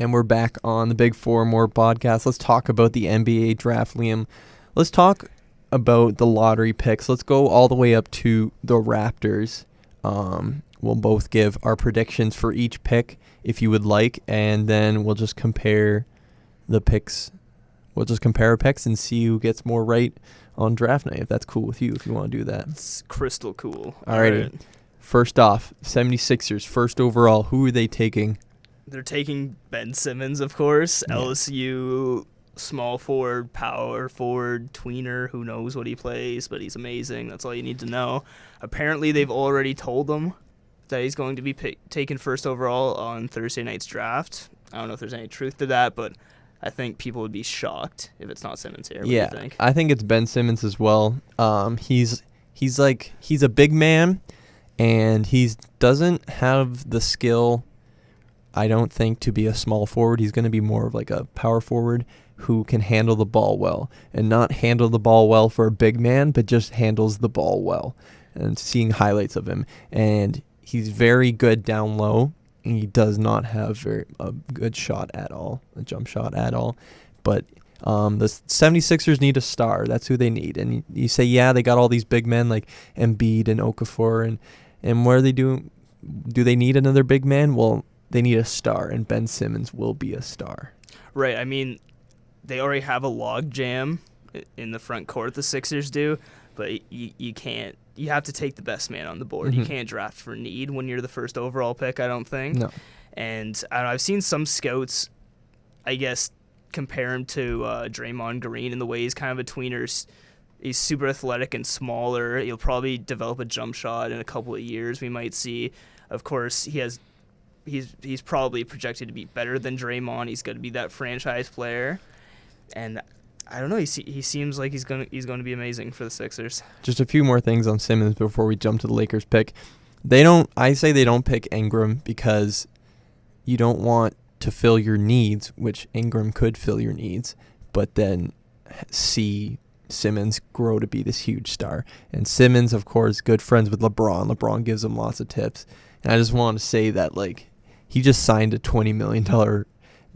And we're back on the Big Four More podcast. Let's talk about the NBA draft, Liam. Let's talk about the lottery picks. Let's go all the way up to the Raptors. We'll both give our predictions for each pick if you would like, and then we'll just compare the picks. We'll just compare our picks and see who gets more right on draft night, if that's cool with you, if you want to do that. It's crystal cool. Alrighty. Right. First off, 76ers, first overall. Who are they taking? They're taking Ben Simmons, of course. Yeah. LSU, small forward, power forward, tweener. Who knows what he plays, but he's amazing. That's all you need to know. Apparently, they've already told him that he's going to be taken first overall on Thursday night's draft. I don't know if there's any truth to that, but I think people would be shocked if it's not Simmons here. What do you think? I think it's Ben Simmons as well. He's a big man, and he doesn't have the skill, I don't think, to be a small forward. He's going to be more of like a power forward who can handle the ball well, and not handle the ball well for a big man, but just handles the ball well. And seeing highlights of him, and he's very good down low, and he does not have a good shot at all, a jump shot at all. But the 76ers need a star. That's who they need. And you say, yeah, they got all these big men like Embiid and Okafor, and what are they doing? Do they need another big man? Well, they need a star, and Ben Simmons will be a star. Right. I mean, they already have a log jam in the front court, the Sixers do, but you can't. You have to take the best man on the board. Mm-hmm. You can't draft for need when you're the first overall pick, I don't think. No. And I don't know, I've seen some scouts, I guess, compare him to Draymond Green in the way he's kind of a tweener. He's super athletic and smaller. He'll probably develop a jump shot in a couple of years, we might see. Of course, he's probably projected to be better than Draymond. He's going to be that franchise player. And I don't know. He seems like he's going to be amazing for the Sixers. Just a few more things on Simmons before we jump to the Lakers pick. I say they don't pick Ingram because you don't want to fill your needs, which Ingram could fill your needs, but then see Simmons grow to be this huge star. And Simmons, of course, good friends with LeBron. LeBron gives him lots of tips. And I just want to say that, like, he just signed a $20 million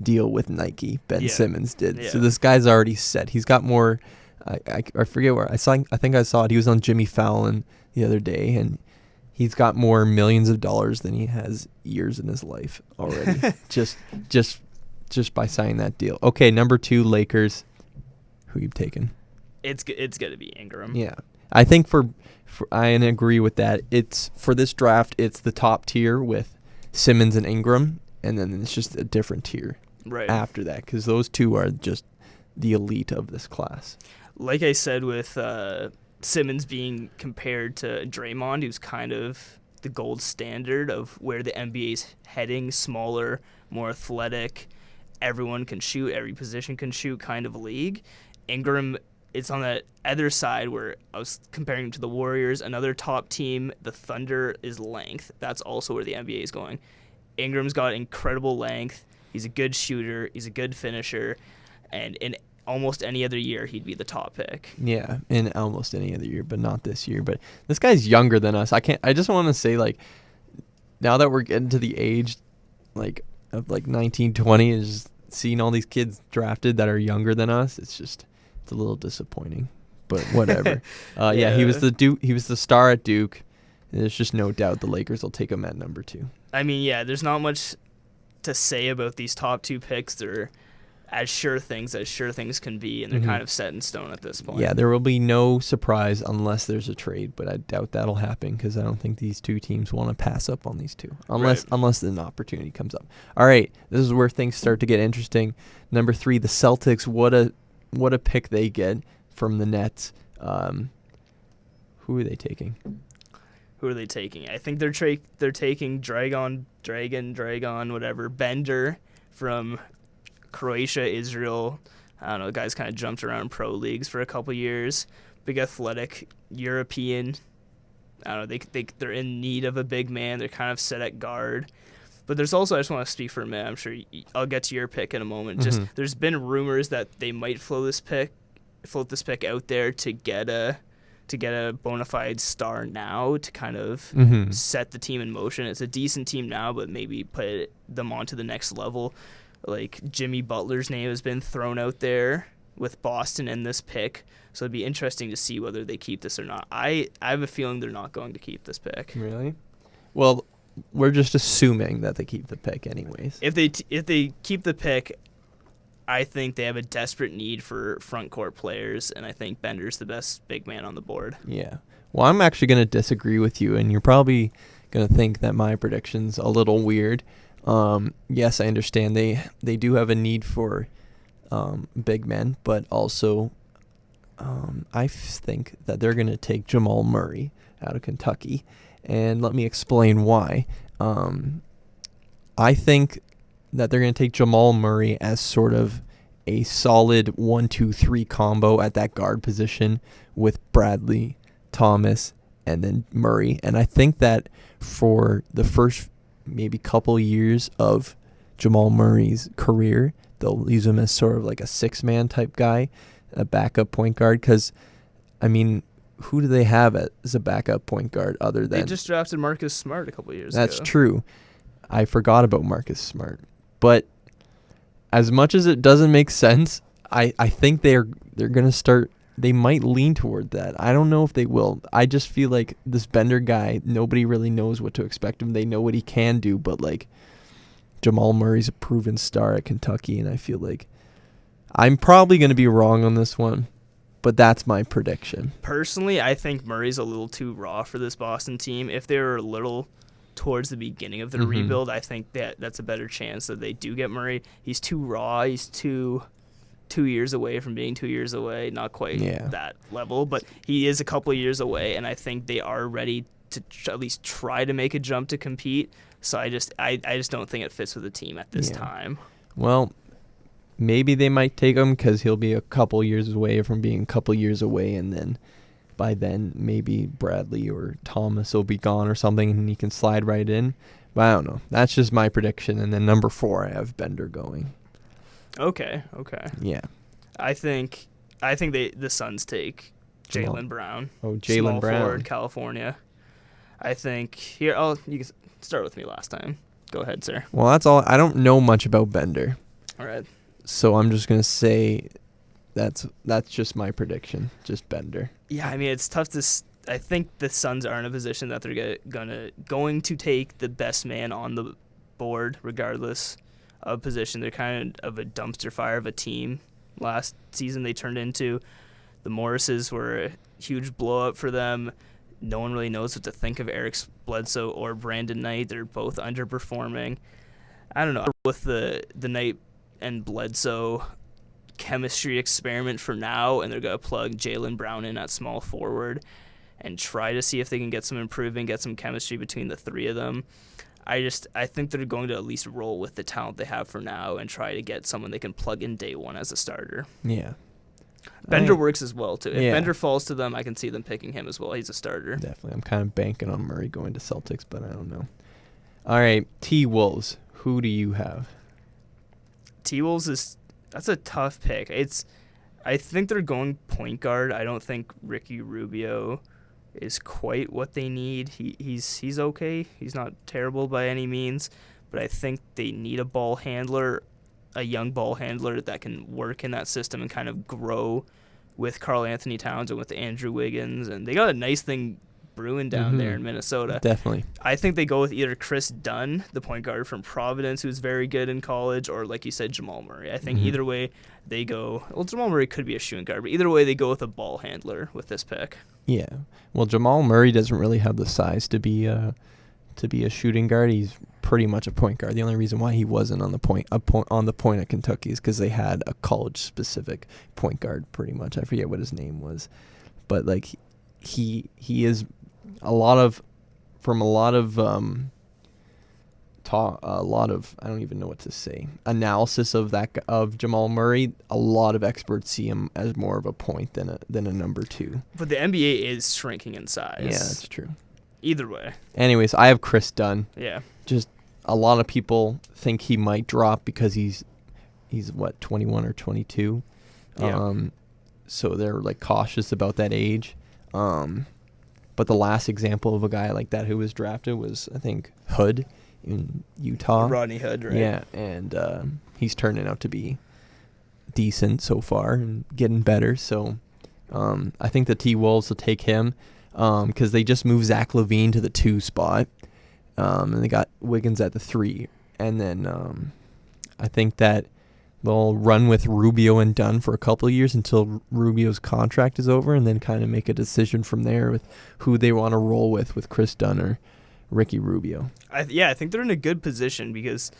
deal with Nike. Ben Simmons did. Yeah. So this guy's already set. He's got more. I forget where I think I saw it. He was on Jimmy Fallon the other day, and he's got more millions of dollars than he has years in his life already. just by signing that deal. Okay, number 2, Lakers. Who you taking? It's gonna be Ingram. Yeah, I think for I agree with that. It's for this draft. It's the top tier with Simmons and Ingram, and then it's just a different tier after that, because those two are just the elite of this class. Like I said, with Simmons being compared to Draymond, who's kind of the gold standard of where the NBA's heading, smaller, more athletic, everyone can shoot, every position can shoot kind of league. Ingram, it's on the other side where I was comparing him to the Warriors, another top team. The Thunder is length. That's also where the NBA is going. Ingram's got incredible length. He's a good shooter. He's a good finisher. And in almost any other year, he'd be the top pick. Yeah, in almost any other year, but not this year. But this guy's younger than us. I just want to say, like, now that we're getting to the age, like, of, like, 19, 20, is just seeing all these kids drafted that are younger than us, it's a little disappointing. But whatever. Yeah, he was the star at Duke. There's just no doubt the Lakers will take him at number 2. I mean, yeah, there's not much to say about these top 2 picks. They're as sure things can be, and they're kind of set in stone at this point. Yeah, there will be no surprise unless there's a trade, but I doubt that'll happen because I don't think these two teams want to pass up on these two unless an opportunity comes up. All right, this is where things start to get interesting. Number 3, the Celtics. What a pick they get from the Nets. Who are they taking? Who are they taking? I think they're taking Dragon, whatever, Bender from Croatia, Israel. I don't know, the guy's kind of jumped around pro leagues for a couple years. Big athletic European. I don't know, they're in need of a big man. They're kind of set at guard. But there's also, I just want to speak for a minute. I'm sure I'll get to your pick in a moment. Just there's been rumors that they might float this pick out there to get a bona fide star now to kind of set the team in motion. It's a decent team now, but maybe put them on to the next level. Like Jimmy Butler's name has been thrown out there with Boston and this pick. So it'd be interesting to see whether they keep this or not. I have a feeling they're not going to keep this pick. Really? Well, we're just assuming that they keep the pick anyways. If they keep the pick, I think they have a desperate need for front court players, and I think Bender's the best big man on the board. Yeah. Well, I'm actually going to disagree with you, and you're probably going to think that my prediction's a little weird. Yes, I understand they do have a need for big men, but also I think that they're going to take Jamal Murray out of Kentucky, and let me explain why. I think that they're going to take Jamal Murray as sort of a solid 1-2-3 combo at that guard position with Bradley, Thomas, and then Murray. And I think that for the first maybe couple years of Jamal Murray's career, they'll use him as sort of like a six-man type guy, a backup point guard. Because, I mean, who do they have as a backup point guard other than... They just drafted Marcus Smart a couple years ago. ago. That's true. I forgot about Marcus Smart. But as much as it doesn't make sense, I think they're going to start... They might lean toward that. I don't know if they will. I just feel like this Bender guy, nobody really knows what to expect him. They know what he can do, but like Jamal Murray's a proven star at Kentucky, and I feel like I'm probably going to be wrong on this one, but that's my prediction. Personally, I think Murray's a little too raw for this Boston team. If they were a little towards the beginning of their rebuild, I think that's a better chance that they do get Murray. He's too raw. He's 2 years away from being 2 years away. Not quite that level, but he is a couple of years away, and I think they are ready to at least try to make a jump to compete. So I just don't think it fits with the team at this time. Well, maybe they might take him because he'll be a couple years away from being a couple years away, and then by then maybe Bradley or Thomas will be gone or something, and he can slide right in. But I don't know. That's just my prediction. And then number 4, I have Bender going. Okay. Yeah. I think the Suns take Jaylen Brown. Oh, Jaylen Brown. Small forward, California. I think you can start with me last time. Go ahead, sir. Well, that's all. I don't know much about Bender. All right. So I'm just gonna say that's just my prediction. Just Bender. Yeah, I mean it's tough to. I think the Suns are in a position that they're going to take the best man on the board, regardless of position. They're kind of a dumpster fire of a team. Last season they turned into. The Morrises were a huge blow up for them. No one really knows what to think of Eric Bledsoe or Brandon Knight. They're both underperforming. I don't know. With the Knight and Bledsoe chemistry experiment for now, and they're going to plug Jaylen Brown in at small forward and try to see if they can get some improvement, get some chemistry between the three of them. I think they're going to at least roll with the talent they have for now and try to get someone they can plug in day one as a starter. Yeah. Bender works as well, too. If Bender falls to them, I can see them picking him as well. He's a starter. Definitely. I'm kind of banking on Murray going to Celtics, but I don't know. All right, T-Wolves. Who do you have? T-Wolves that's a tough pick. I think they're going point guard. I don't think Ricky Rubio is quite what they need. He's okay. He's not terrible by any means, but I think they need a ball handler, a young ball handler that can work in that system and kind of grow with Karl Anthony Towns and with Andrew Wiggins. And they got a nice thing brewing down there in Minnesota. Definitely. I think they go with either Chris Dunn, the point guard from Providence, who's very good in college, or like you said, Jamal Murray. I think either way they go. Well, Jamal Murray could be a shooting guard, but either way they go with a ball handler with this pick. Yeah. Well, Jamal Murray doesn't really have the size to be a shooting guard. He's pretty much a point guard. The only reason why he wasn't on the point at Kentucky is because they had a college-specific point guard. Pretty much, I forget what his name was, but like he is a lot of I don't even know what to say, analysis of Jamal Murray. A lot of experts see him as more of a point than a number 2. But the NBA is shrinking in size. Yeah, that's true. Either way. Anyways, I have Chris Dunn. Yeah. Just a lot of people think he might drop because he's what, 21 or 22. Yeah. So they're like cautious about that age. But the last example of a guy like that who was drafted was, I think, Hood in Utah. Rodney Hood, right? Yeah, and he's turning out to be decent so far and getting better. So I think the T-Wolves will take him because they just moved Zach LaVine to the 2 spot, and they got Wiggins at the 3. And then I think that they'll run with Rubio and Dunn for a couple of years until Rubio's contract is over, and then kind of make a decision from there with who they want to roll with Chris Dunn or Ricky Rubio. I think they're in a good position because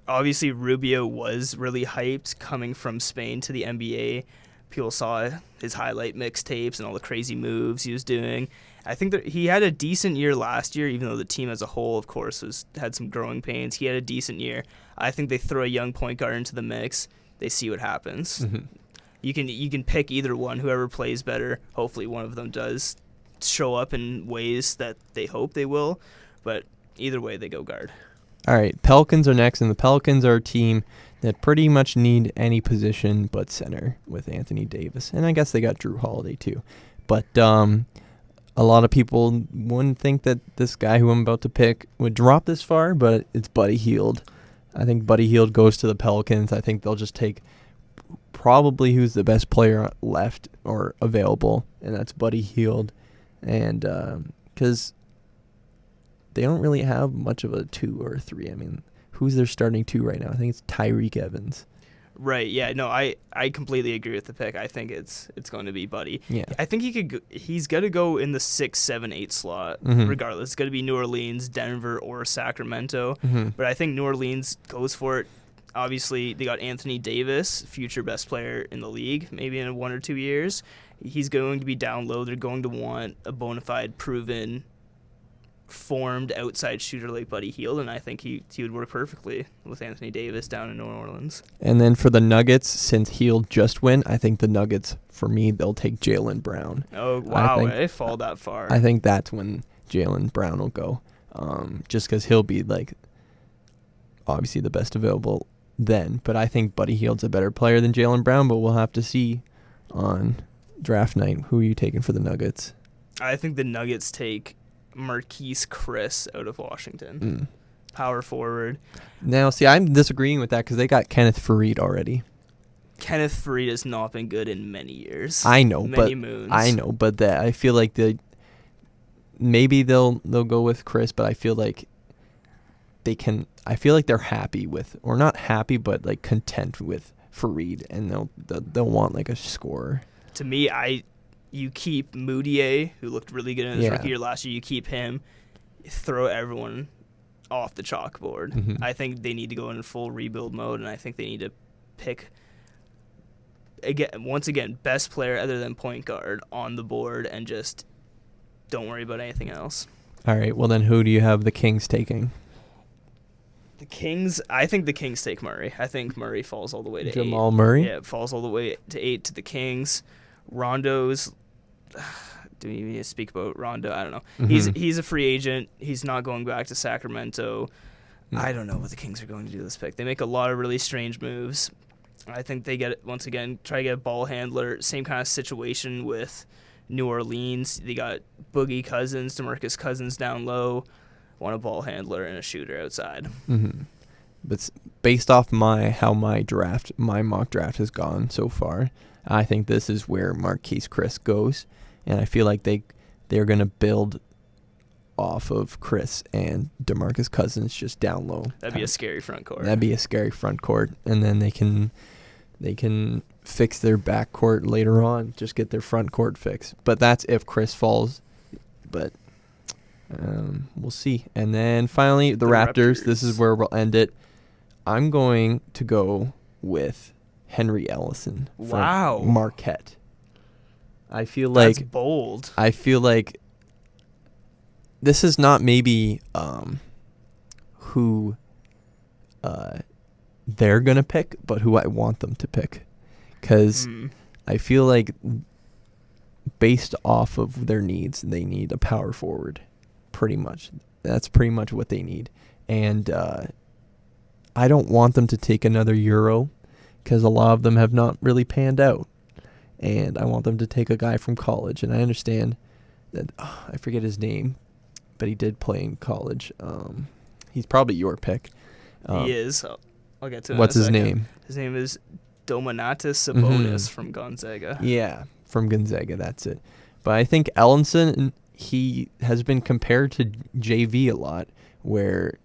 obviously Rubio was really hyped coming from Spain to the NBA. People saw his highlight mixtapes and all the crazy moves he was doing. I think that he had a decent year last year, even though the team as a whole, of course, had some growing pains. He had a decent year. I think they throw a young point guard into the mix. They see what happens. Mm-hmm. You can pick either one. Whoever plays better, hopefully one of them does show up in ways that they hope they will. But either way, they go guard. All right, Pelicans are next, and the Pelicans are a team that pretty much need any position but center with Anthony Davis. And I guess they got Drew Holiday too. But a lot of people wouldn't think that this guy who I'm about to pick would drop this far, but it's Buddy Hield. I think Buddy Hield goes to the Pelicans. I think they'll just take probably who's the best player left or available, and that's Buddy Hield. And because they don't really have much of a 2 or 3. I mean, who's their starting 2 right now? I think it's Tyreek Evans. Right. Yeah. No. I completely agree with the pick. I think it's going to be Buddy. Yeah. I think he's got to go in the 6, 7, 8 slot regardless. It's going to be New Orleans, Denver, or Sacramento. Mm-hmm. But I think New Orleans goes for it. Obviously, they got Anthony Davis, future best player in the league, maybe in 1 or 2 years. He's going to be down low. They're going to want a bona fide, proven, formed outside shooter like Buddy Hield, and I think he would work perfectly with Anthony Davis down in New Orleans. And then for the Nuggets, since Hield just went, I think the Nuggets, for me, they'll take Jaylen Brown. Oh, wow. I fall that far. I think that's when Jaylen Brown will go, just because he'll be, like, obviously the best available then. But I think Buddy Hield's a better player than Jaylen Brown, but we'll have to see on draft night. Who are you taking for the Nuggets? I think the Nuggets take Marquise Chris out of Washington. Power forward. Now, see, I'm disagreeing with that because they got Kenneth Faried already. Kenneth Faried has not been good in many years. I know, many moons. I know, but that I feel like maybe they'll go with Chris, but I feel like they can. I feel like they're happy with, or not happy, but like content with Faried, and they'll want like a scorer. To me, you keep Moutier, who looked really good in his rookie year last year. You keep him, throw everyone off the chalkboard. Mm-hmm. I think they need to go in full rebuild mode, and I think they need to pick, once again, best player other than point guard on the board, and just don't worry about anything else. All right, well then who do you have the Kings taking? The Kings, I think the Kings take Murray. I think Murray falls all the way to 8. Jamal Murray? Yeah, it falls all the way to 8 to the Kings. Rondo's... Do we even need to speak about Rondo? I don't know. Mm-hmm. He's a free agent. He's not going back to Sacramento. I don't know what the Kings are going to do with this pick. They make a lot of really strange moves. I think they get, once again, try to get a ball handler. Same kind of situation with New Orleans. They got Boogie Cousins, DeMarcus Cousins down low. Want a ball handler and a shooter outside. Mm-hmm. But based off how my mock draft has gone so far, I think this is where Marquise Chris goes, and I feel like they're going to build off of Chris and DeMarcus Cousins just down low. That'd be a scary front court. That'd be a scary front court, and then they can fix their back court later on. Just get their front court fixed. But that's if Chris falls. But we'll see. And then finally, the Raptors. This is where we'll end it. I'm going to go with Henry Ellison from Marquette. I feel like that's bold. I feel like this is not maybe who they're going to pick, but who I want them to pick. Because I feel like based off of their needs, they need a power forward, pretty much. That's pretty much what they need. And I don't want them to take another Euro because a lot of them have not really panned out. And I want them to take a guy from college. And I understand that, I forget his name, but he did play in college. He's probably your pick. He is. I'll get to it. What's in a his second. name? His name is Domantas Sabonis from Gonzaga. Yeah, from Gonzaga. That's it. But I think Ellenson, he has been compared to JV a lot, where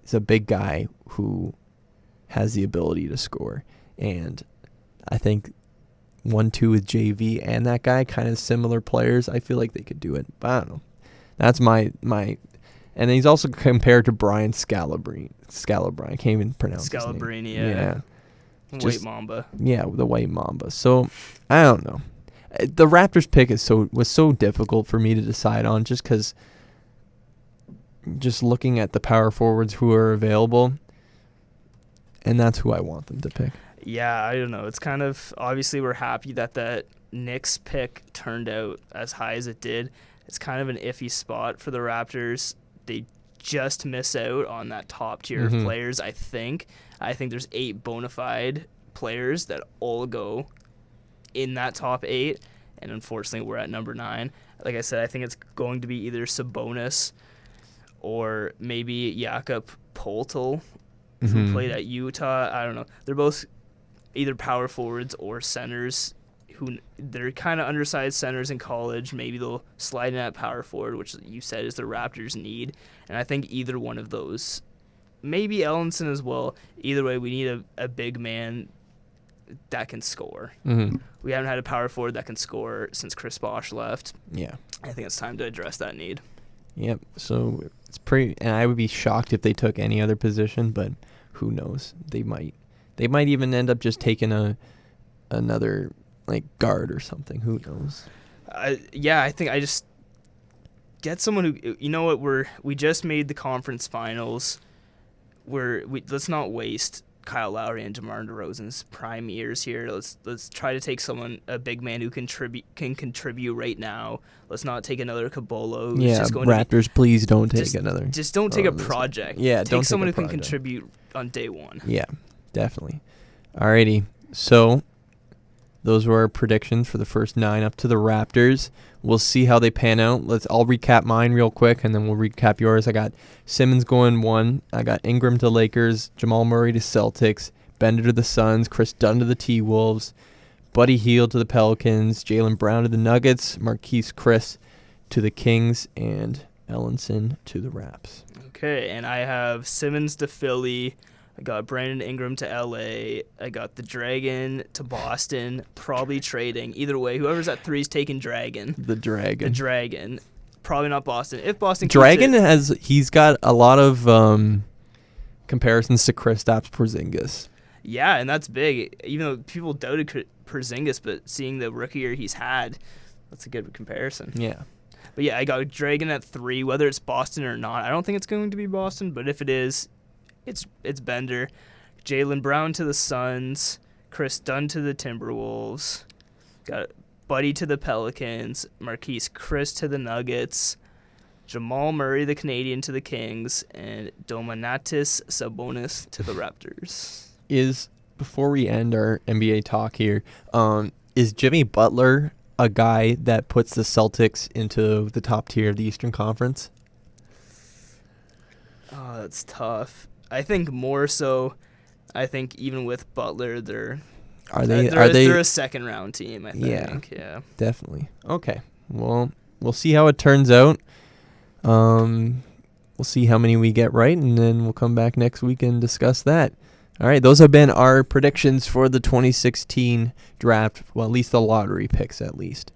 he's a big guy who has the ability to score. And I think 1-2 with JV and that guy, kind of similar players. I feel like they could do it, but I don't know. That's my. And he's also compared to Brian Scalabrine. I can't even pronounce his name. Scalabrine, Yeah. White Mamba. Yeah, the White Mamba. So I don't know. The Raptors pick was so difficult for me to decide on, just because. Just looking at the power forwards who are available, and that's who I want them to pick. Yeah, I don't know. It's kind of, obviously we're happy that Knicks pick turned out as high as it did. It's kind of an iffy spot for the Raptors. They just miss out on that top tier of players, I think. I think there's 8 bona fide players that all go in that top 8, and unfortunately we're at number 9. Like I said, I think it's going to be either Sabonis or maybe Jakob Poeltl, who played at Utah. I don't know. They're both either power forwards or centers. They're kind of undersized centers in college. Maybe they'll slide in at power forward, which you said is the Raptors' need. And I think either one of those, maybe Ellenson as well. Either way, we need a big man that can score. We haven't had a power forward that can score since Chris Bosh left. Yeah. I think it's time to address that need. Yep. So it's pretty, and I would be shocked if they took any other position, but who knows? They might even end up just taking another like guard or something. Who knows? Yeah, I think I just get someone who, you know what, we just made the conference finals. Let's not waste Kyle Lowry and DeMar DeRozan's prime years here. Let's try to take a big man who can contribute right now. Let's not take another Cabolo. Yeah, just going Raptors, please don't take another. Just don't take a project. Yeah, take someone who can contribute on day one. Yeah, definitely. Alrighty, so those were our predictions for the first 9 up to the Raptors. We'll see how they pan out. I'll recap mine real quick, and then we'll recap yours. I got Simmons going 1. I got Ingram to Lakers, Jamal Murray to Celtics, Bender to the Suns, Chris Dunn to the T-Wolves, Buddy Hield to the Pelicans, Jaylen Brown to the Nuggets, Marquise Chris to the Kings, and Ellenson to the Raps. Okay, and I have Simmons to Philly. I got Brandon Ingram to LA. I got the Dragon to Boston, probably trading. Either way, whoever's at 3 is taking Dragon. The Dragon. Probably not Boston. If Boston Dragon he's got a lot of comparisons to Kristaps Porzingis. Yeah, and that's big. Even though people doubted Porzingis, but seeing the rookie year he's had, that's a good comparison. Yeah. But yeah, I got Dragon at 3, whether it's Boston or not. I don't think it's going to be Boston, but if it is, it's Bender. Jaylen Brown to the Suns, Chris Dunn to the Timberwolves, got Buddy to the Pelicans, Marquise Chris to the Nuggets, Jamal Murray, the Canadian, to the Kings, and Domantas Sabonis to the Raptors. Before we end our NBA talk here, is Jimmy Butler a guy that puts the Celtics into the top tier of the Eastern Conference? Oh, that's tough. I think more so. I think even with Butler, they're a second round team. I think. Yeah. Definitely. Okay. Well, we'll see how it turns out. We'll see how many we get right, and then we'll come back next week and discuss that. All right. Those have been our predictions for the 2016 draft. Well, at least the lottery picks, at least.